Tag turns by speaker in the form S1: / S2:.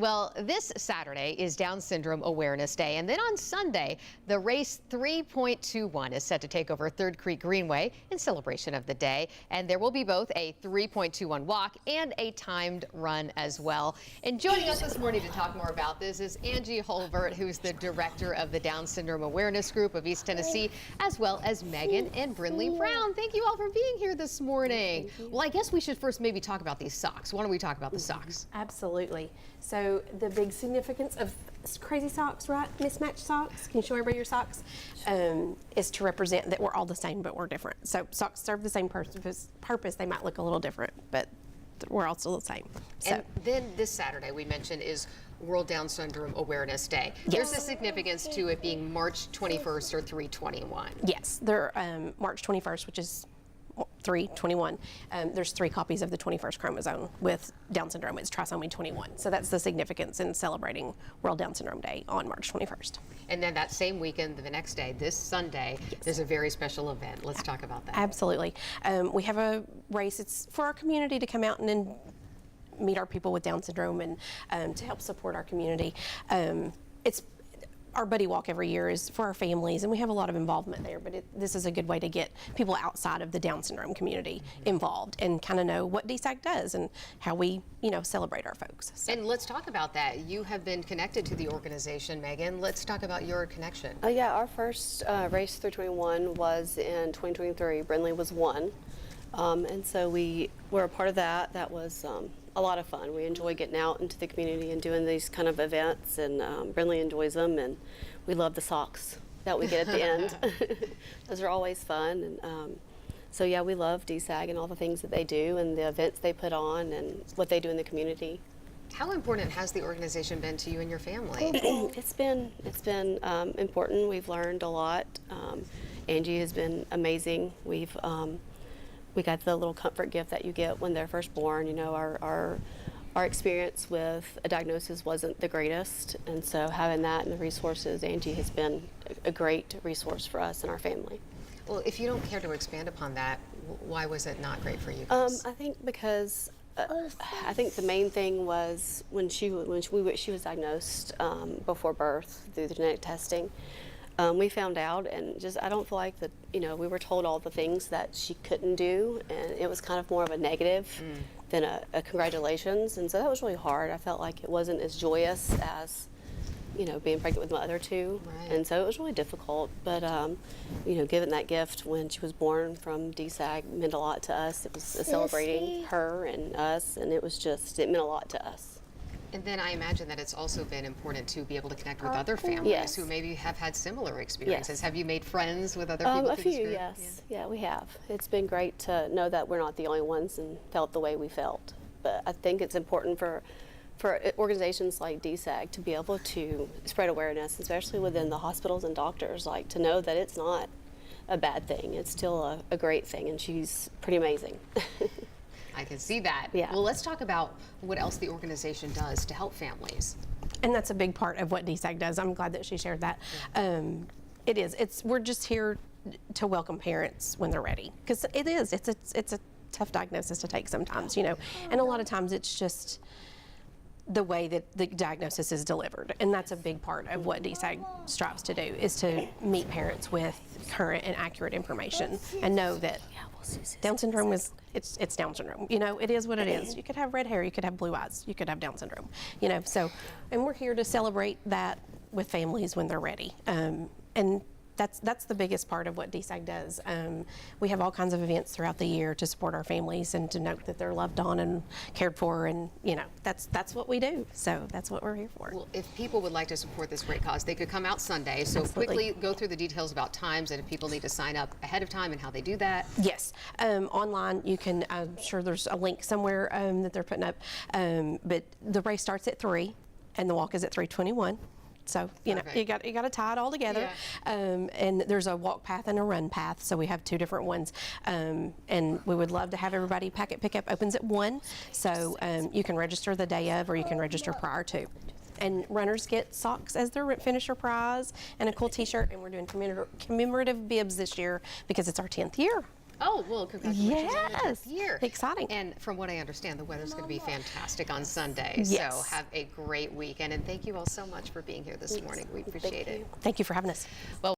S1: Well, this Saturday is Down Syndrome Awareness Day, and then on Sunday, the race 3.21 is set to take over Third Creek Greenway in celebration of the day, and there will be both a 3.21 walk and a timed run as well. And joining us this morning to talk more about this is Angie Holbert, who's the director of the Down Syndrome Awareness Group of East Tennessee, as well as Megan and Brinley Brown. Thank you all for being here this morning. Well, I guess we should first maybe talk about these socks. Why don't we talk about the socks?
S2: Absolutely. So the big significance of crazy socks, right? Mismatched socks. Can you show everybody your socks? Is to represent that we're all the same, but we're different. So socks serve the same purpose. They might look a little different, but we're all still the same. So.
S1: And then this Saturday, we mentioned, is World Down Syndrome Awareness Day.
S2: Yes.
S1: There's a significance to it being March 21st or 321.
S2: Yes, they're March 21st, which is 321. There's 3 copies of the 21st chromosome with Down syndrome. It's trisomy 21. So that's the significance in celebrating World Down Syndrome Day on March 21st.
S1: And then that same weekend, the next day, this Sunday, there's a very special event. Let's talk about that.
S2: Absolutely. We have a race. It's for our community to come out and meet our people with Down syndrome and to help support our community. It's our buddy walk every year is for our families, and we have a lot of involvement there, but this is a good way to get people outside of the Down syndrome community involved and kind of know what DSAG does and how we, celebrate our folks. So.
S1: And let's talk about that. You have been connected to the organization, Megan. Let's talk about your connection.
S3: Yeah, our first race 321 was in 2023. Brinley was 1. And so we were a part of that. That was a lot of fun. We enjoy getting out into the community and doing these kind of events, and Brinley enjoys them, and we love the socks that we get at the end. Those are always fun. And so yeah, we love DSAG and all the things that they do and the events they put on and what they do in the community.
S1: How important has the organization been to you and your family?
S3: It's been important. We've learned a lot. Angie has been amazing. We got the little comfort gift that you get when they're first born. Our experience with a diagnosis wasn't the greatest, and so having that and the resources, Angie has been a great resource for us and our family.
S1: Well, if you don't care to expand upon that, why was it not great for you guys?
S3: I think because I think the main thing was when she was diagnosed before birth through the genetic testing. We found out, and I don't feel like that, we were told all the things that she couldn't do, and it was kind of more of a negative than a congratulations, and so that was really hard. I felt like it wasn't as joyous as, being pregnant with my other 2,
S1: right.
S3: And so it was really difficult, but, giving that gift when she was born from DSAG meant a lot to us. It was celebrating her and us, and it meant a lot to us.
S1: And then I imagine that it's also been important to be able to connect with other families who maybe have had similar experiences.
S3: Yes.
S1: have you made friends with other people?
S3: A few, yes. Yeah, we have. It's been great to know that we're not the only ones and felt the way we felt. But I think it's important for organizations like DSAG to be able to spread awareness, especially within the hospitals and doctors, to know that it's not a bad thing. It's still a great thing, and she's pretty amazing.
S1: I can see that.
S3: Yeah.
S1: Well, let's talk about what else the organization does to help families.
S2: And that's a big part of what DSAG does. I'm glad that she shared that. It is. We're just here to welcome parents when they're ready, because it's a tough diagnosis to take sometimes, and a lot of times it's just the way that the diagnosis is delivered, and that's a big part of what DSAG strives to do, is to meet parents with current and accurate information and know that Down syndrome it's Down syndrome. It is what it is. You could have red hair, you could have blue eyes, you could have Down syndrome. So, and we're here to celebrate that with families when they're ready. And that's the biggest part of what DSAG does. We have all kinds of events throughout the year to support our families and to note that they're loved on and cared for, and that's what we do. So that's what we're here for.
S1: Well, if people would like to support this great cause, they could come out Sunday. So
S2: Absolutely.
S1: Quickly go through the details about times and if people need to sign up ahead of time and how they do that.
S2: Yes, online you can. I'm sure there's a link somewhere that they're putting up. But the race starts at 3, and the walk is at 3:21. So you got to tie it all together.
S1: Yeah.
S2: And there's a walk path and a run path, so we have 2 different ones. And we would love to have everybody. Packet pickup opens at 1, so you can register the day of, or you can register prior to. And runners get socks as their finisher prize and a cool T-shirt. And we're doing commemorative bibs this year because it's our 10th year.
S1: Oh, well, congratulations on the
S2: Yes.
S1: 10th year.
S2: Exciting.
S1: And from what I understand, the weather's going to be fantastic on Sunday.
S2: Yes.
S1: So have a great weekend. And thank you all so much for being here this morning. We appreciate it.
S2: Thank you for having us.
S1: Well,